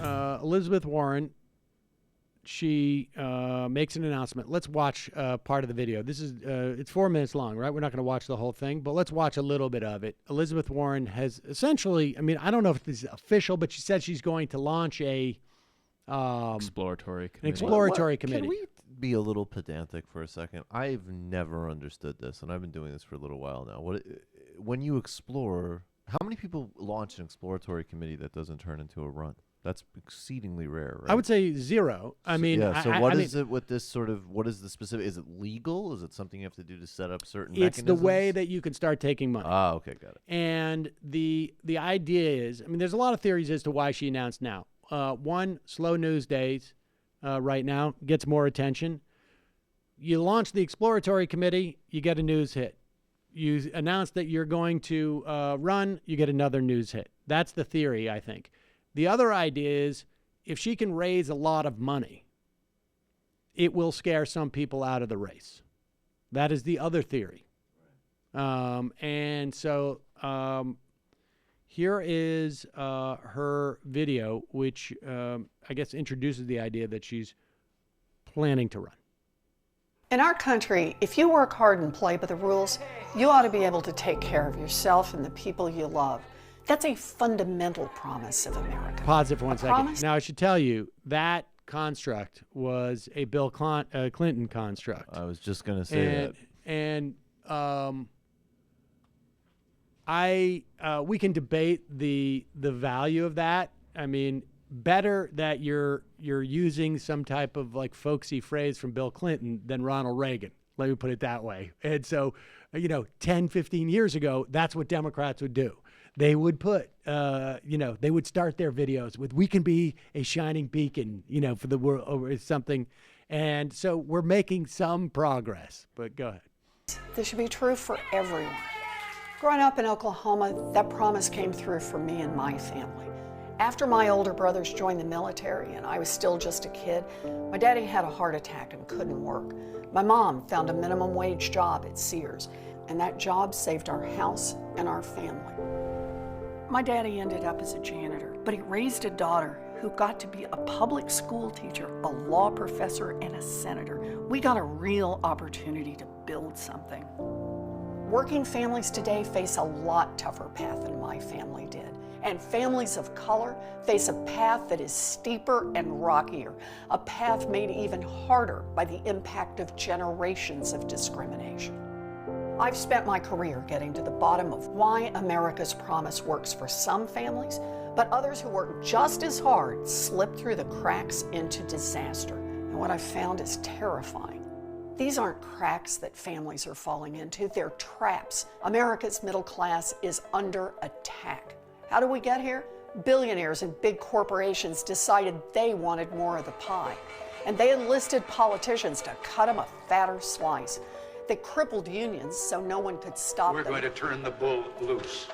Elizabeth Warren, she makes an announcement. Let's watch part of the video. This is it's 4 minutes long, right? We're not going to watch the whole thing, but let's watch a little bit of it. Elizabeth Warren has essentially, I mean, I don't know if this is official, but she said she's going to launch a exploratory committee. An exploratory committee. Can we be a little pedantic for a second? I've never understood this, and I've been doing this for a little while now. When you explore, how many people launch an exploratory committee that doesn't turn into a run? That's exceedingly rare, right? I would say zero. I mean, yeah. So what is it with this sort of? What is the specific? Is it legal? Is it something you have to do to set up certain mechanisms? It's the way that you can start taking money. Ah, okay, got it. And the idea is, I mean, there's a lot of theories as to why she announced now. One, slow news days right now gets more attention. You launch the exploratory committee, you get a news hit. You announce that you're going to run, you get another news hit. That's the theory, I think. The other idea is if she can raise a lot of money, it will scare some people out of the race. That is the other theory. And so here is her video, which I guess introduces the idea that she's planning to run. In our country, if you work hard and play by the rules, you ought to be able to take care of yourself and the people you love. That's a fundamental promise of America. Pause it for 1 second. Promise? Now, I should tell you that construct was a Bill Clinton construct. I was just going to say that. And we can debate the value of that. I mean, better that you're using some type of like folksy phrase from Bill Clinton than Ronald Reagan. Let me put it that way. And so, 10, 15 years ago, that's what Democrats would do. They would put, they would start their videos with, we can be a shining beacon, for the world or something. And so we're making some progress, but go ahead. This should be true for everyone. Growing up in Oklahoma, that promise came through for me and my family. After my older brothers joined the military and I was still just a kid, my daddy had a heart attack and couldn't work. My mom found a minimum wage job at Sears, and that job saved our house and our family. My daddy ended up as a janitor, but he raised a daughter who got to be a public school teacher, a law professor, and a senator. We got a real opportunity to build something. Working families today face a lot tougher path than my family did. And families of color face a path that is steeper and rockier, a path made even harder by the impact of generations of discrimination. I've spent my career getting to the bottom of why America's promise works for some families, but others who work just as hard slip through the cracks into disaster. And what I've found is terrifying. These aren't cracks that families are falling into, they're traps. America's middle class is under attack. How do we get here? Billionaires and big corporations decided they wanted more of the pie, and they enlisted politicians to cut them a fatter slice. They crippled unions so no one could stop them. We're going to turn the bull loose.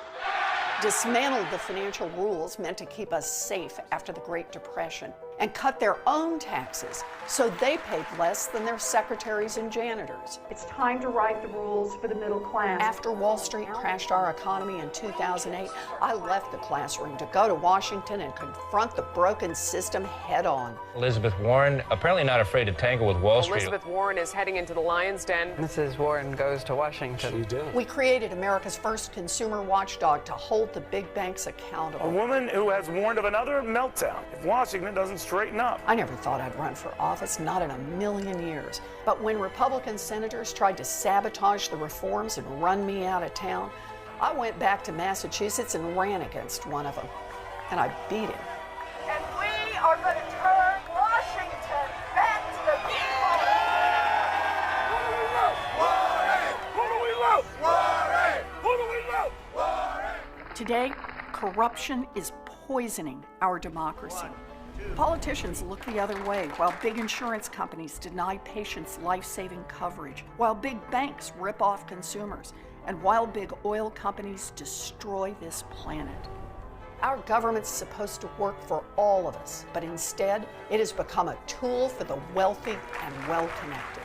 Dismantled the financial rules meant to keep us safe after the Great Depression, and cut their own taxes so they paid less than their secretaries and janitors. It's time to write the rules for the middle class. After Wall Street crashed our economy in 2008, I left the classroom to go to Washington and confront the broken system head on. Elizabeth Warren, apparently not afraid to tangle with Wall Street. Elizabeth Warren is heading into the Lion's Den. Mrs. Warren goes to Washington. She did. We created America's first consumer watchdog to hold the big banks accountable. A woman who has warned of another meltdown if Washington doesn't straighten up. I never thought I'd run for office, not in a million years. But when Republican senators tried to sabotage the reforms and run me out of town, I went back to Massachusetts and ran against one of them. And I beat him. And we are going to turn Washington back to the people. Who do we love? Warren! Who do we love? Warren! Today, corruption is poisoning our democracy. Politicians look the other way while big insurance companies deny patients life-saving coverage, while big banks rip off consumers, and while big oil companies destroy this planet. Our government's supposed to work for all of us, but instead, it has become a tool for the wealthy and well-connected.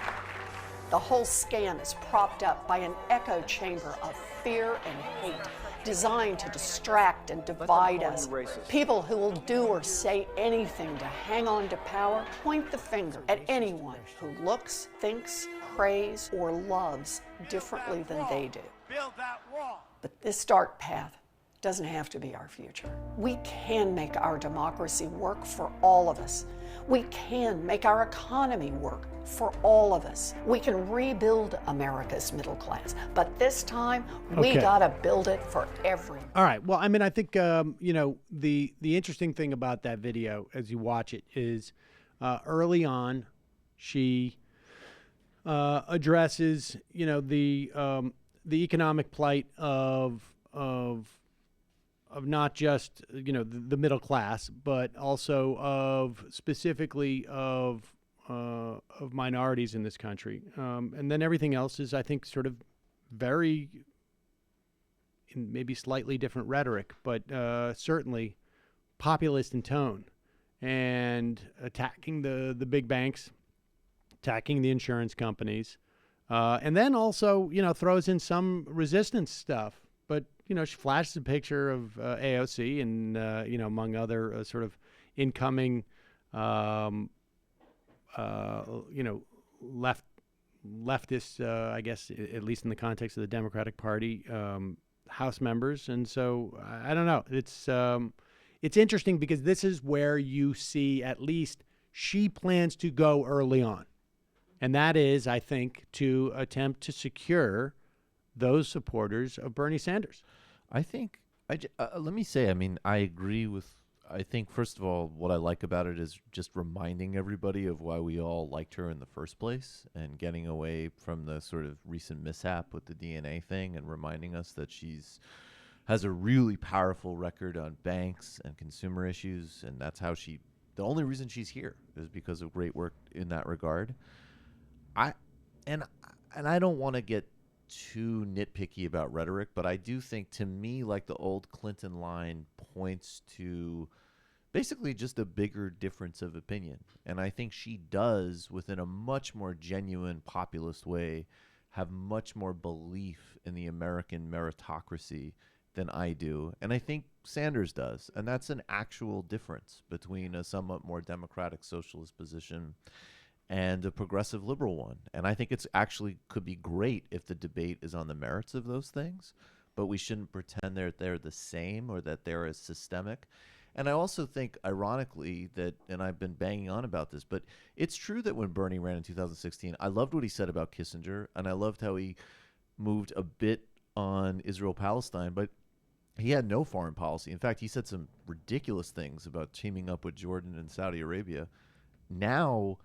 The whole scam is propped up by an echo chamber of fear and hate designed to distract and divide us. People who will do or say anything to hang on to power point the finger at anyone who looks, thinks, prays, or loves differently than they do. Build that wall. But this dark path doesn't have to be our future. We can make our democracy work for all of us. We can make our economy work for all of us. We can rebuild America's middle class, but this time we gotta build it for everyone. All right. Well, I mean, I think the interesting thing about that video as you watch it is early on, she addresses the economic plight of not just the middle class, but also of specifically of minorities in this country, and then everything else is, I think, sort of very, in maybe slightly different rhetoric, but certainly populist in tone, and attacking the big banks, attacking the insurance companies, and then also throws in some resistance stuff. But she flashes a picture of AOC and among other sort of incoming leftist, I guess, at least in the context of the Democratic Party, House members. And so I don't know. It's interesting because this is where you see at least she plans to go early on. And that is, I think, to attempt to secure those supporters of Bernie Sanders. I think, let me say, I mean, I agree with, I think, first of all, what I like about it is just reminding everybody of why we all liked her in the first place and getting away from the sort of recent mishap with the DNA thing and reminding us that has a really powerful record on banks and consumer issues. And that's how the only reason she's here is because of great work in that regard. I don't want to get too nitpicky about rhetoric, but I do think, to me, like the old Clinton line points to basically just a bigger difference of opinion. And I think she does, within a much more genuine populist way, have much more belief in the American meritocracy than I do. And I think Sanders does. And that's an actual difference between a somewhat more democratic socialist position and a progressive liberal one. And I think it's actually could be great if the debate is on the merits of those things, but we shouldn't pretend they're the same or that they're as systemic. And I also think, ironically, that, and I've been banging on about this, but it's true that when Bernie ran in 2016, I loved what he said about Kissinger, and I loved how he moved a bit on Israel-Palestine, but he had no foreign policy. In fact, he said some ridiculous things about teaming up with Jordan and Saudi Arabia. Now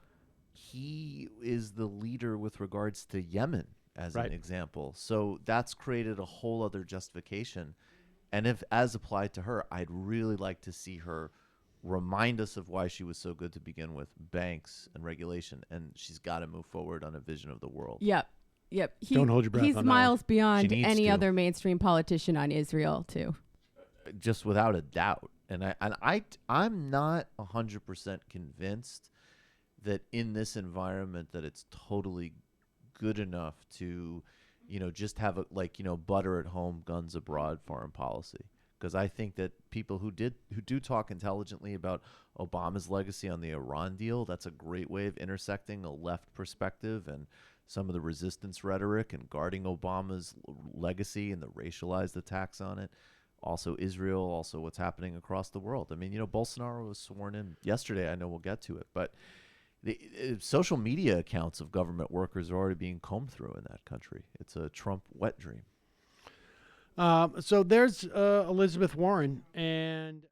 he is the leader with regards to Yemen, as an example. So that's created a whole other justification. And if, as applied to her, I'd really like to see her remind us of why she was so good to begin with, banks and regulation. And she's got to move forward on a vision of the worworld. Yep. Don't hold your breath. He's on miles beyond She any needs to. other mainstream politician on Israel, too. Just without a doubt. And I'm not 100% convinced that in this environment that it's totally good enough to, just have a butter at home, guns abroad foreign policy. Because I think that people who do talk intelligently about Obama's legacy on the Iran deal, that's a great way of intersecting a left perspective and some of the resistance rhetoric and guarding Obama's legacy and the racialized attacks on it. Also Israel, also what's happening across the world. I mean, Bolsonaro was sworn in yesterday. I know we'll get to it, but the social media accounts of government workers are already being combed through in that country. It's a Trump wet dream. So there's Elizabeth Warren, and